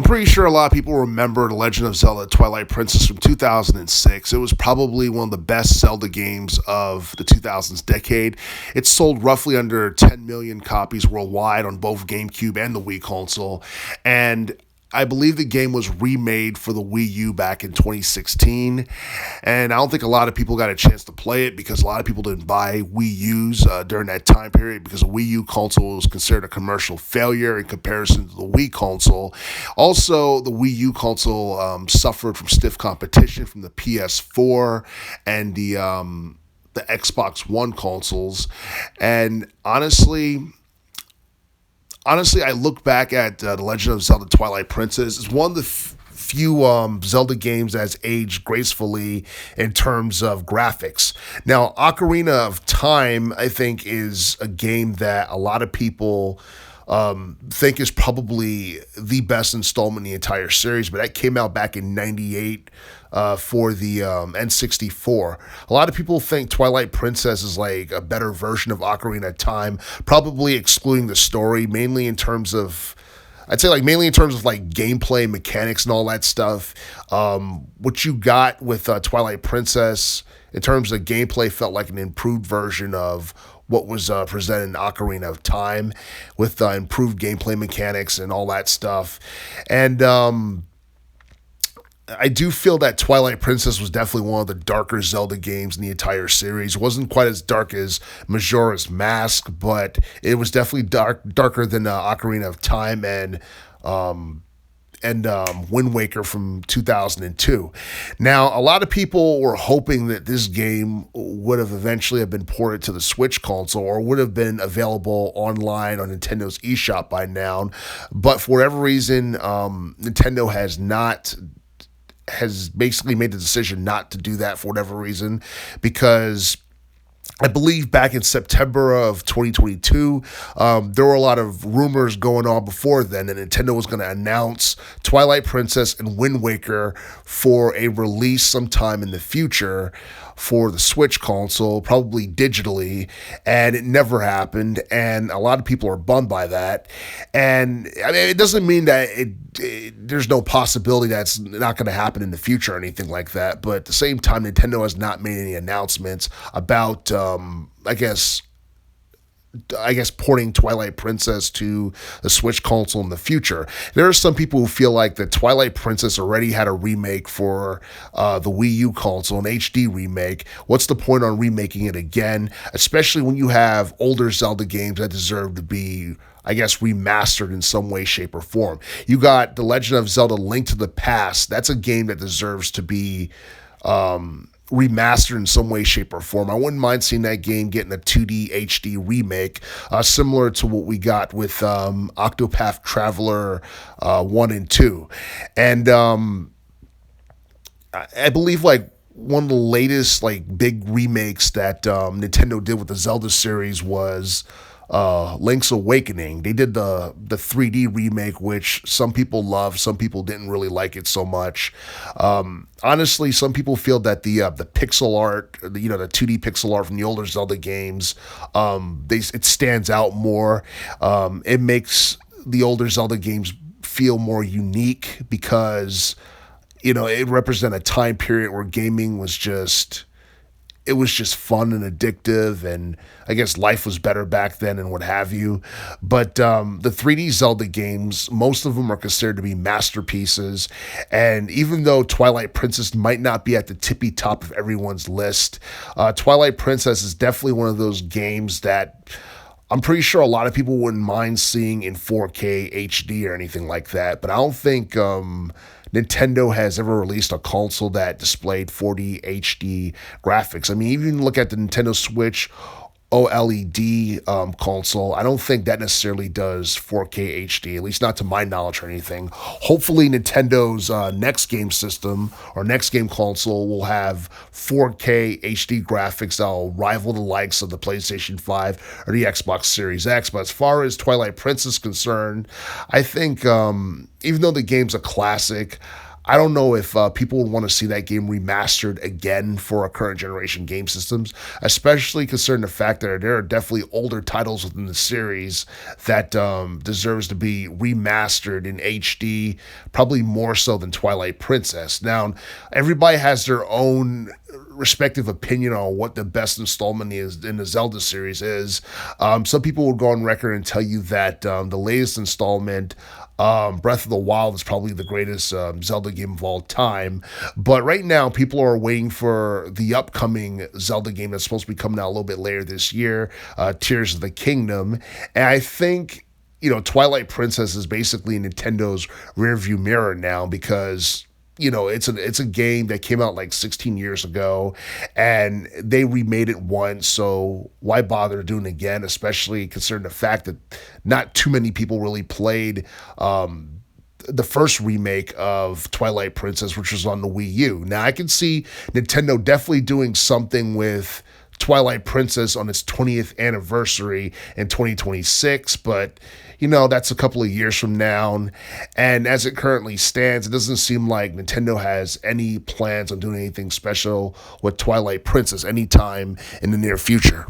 pretty sure a lot of people remember The Legend of Zelda Twilight Princess from 2006. It was probably one of the best Zelda games of the 2000s decade. It sold roughly under 10 million copies worldwide on both GameCube and the Wii console. And I believe the game was remade for the Wii U back in 2016, and I don't think a lot of people got a chance to play it because a lot of people didn't buy Wii U's during that time period because the Wii U console was considered a commercial failure in comparison to the Wii console. Also, the Wii U console suffered from stiff competition from the PS4 and the Xbox One consoles, and Honestly, I look back at The Legend of Zelda Twilight Princess. It's one of the few Zelda games that's aged gracefully in terms of graphics. Now, Ocarina of Time, I think, is a game that a lot of people think is probably the best installment in the entire series, but that came out back in '98 for the N64. A lot of people think Twilight Princess is like a better version of Ocarina of Time, probably excluding the story, mainly in terms of like gameplay mechanics and all that stuff. What you got with Twilight Princess in terms of gameplay felt like an improved version of what was presented in Ocarina of Time with improved gameplay mechanics and all that stuff. And I do feel that Twilight Princess was definitely one of the darker Zelda games in the entire series. It wasn't quite as dark as Majora's Mask, but it was definitely darker than Ocarina of Time and Wind Waker from 2002. Now, a lot of people were hoping that this game would have eventually have been ported to the Switch console or would have been available online on Nintendo's eShop by now, but for whatever reason, Nintendo has basically made the decision not to do that for whatever reason, because I believe back in September of 2022, there were a lot of rumors going on before then that Nintendo was going to announce Twilight Princess and Wind Waker for a release sometime in the future for the Switch console, probably digitally, and it never happened, and a lot of people are bummed by that. And I mean, it doesn't mean that there's no possibility that's not going to happen in the future or anything like that, but at the same time, Nintendo has not made any announcements about, I guess porting Twilight Princess to the Switch console in the future. There are some people who feel like that Twilight Princess already had a remake for the Wii U console, an HD remake. What's the point on remaking it again, especially when you have older Zelda games that deserve to be, I guess, remastered in some way, shape, or form? You got The Legend of Zelda Link to the Past. That's a game that deserves to be remastered in some way, shape, or form. I wouldn't mind seeing that game getting a 2D HD remake, similar to what we got with Octopath Traveler 1 and 2. And I believe like one of the latest like big remakes that Nintendo did with the Zelda series was Link's Awakening. They did the 3D remake, which some people loved, some people didn't really like it so much. Honestly, some people feel that the pixel art, the 2D pixel art from the older Zelda games, it stands out more. It makes the older Zelda games feel more unique because it represents a time period where gaming was just fun and addictive, and I guess life was better back then and what have you. But the 3D Zelda games, most of them are considered to be masterpieces, and even though Twilight Princess might not be at the tippy top of everyone's list, Twilight Princess is definitely one of those games that I'm pretty sure a lot of people wouldn't mind seeing in 4K HD or anything like that, but I don't think Nintendo has ever released a console that displayed 4D HD graphics. I mean, even look at the Nintendo Switch OLED console. I don't think that necessarily does 4K HD, at least not to my knowledge or anything. Hopefully Nintendo's next game system or next game console will have 4K HD graphics that will rival the likes of the PlayStation 5 or the Xbox Series X. But as far as Twilight Princess is concerned, I think even though the game's a classic, I don't know if people would want to see that game remastered again for a current generation game systems, especially considering the fact that there are definitely older titles within the series that deserves to be remastered in HD, probably more so than Twilight Princess. Now, everybody has their own respective opinion on what the best installment is in the Zelda series is. Some people would go on record and tell you that the latest installment, Breath of the Wild, is probably the greatest Zelda game of all time. But right now, people are waiting for the upcoming Zelda game that's supposed to be coming out a little bit later this year, Tears of the Kingdom. And I think, Twilight Princess is basically Nintendo's rearview mirror now, because it's a game that came out like 16 years ago, and they remade it once, so why bother doing it again, especially considering the fact that not too many people really played the first remake of Twilight Princess, which was on the Wii U. Now, I can see Nintendo definitely doing something with Twilight Princess on its 20th anniversary in 2026, but that's a couple of years from now. And as it currently stands, it doesn't seem like Nintendo has any plans on doing anything special with Twilight Princess anytime in the near future.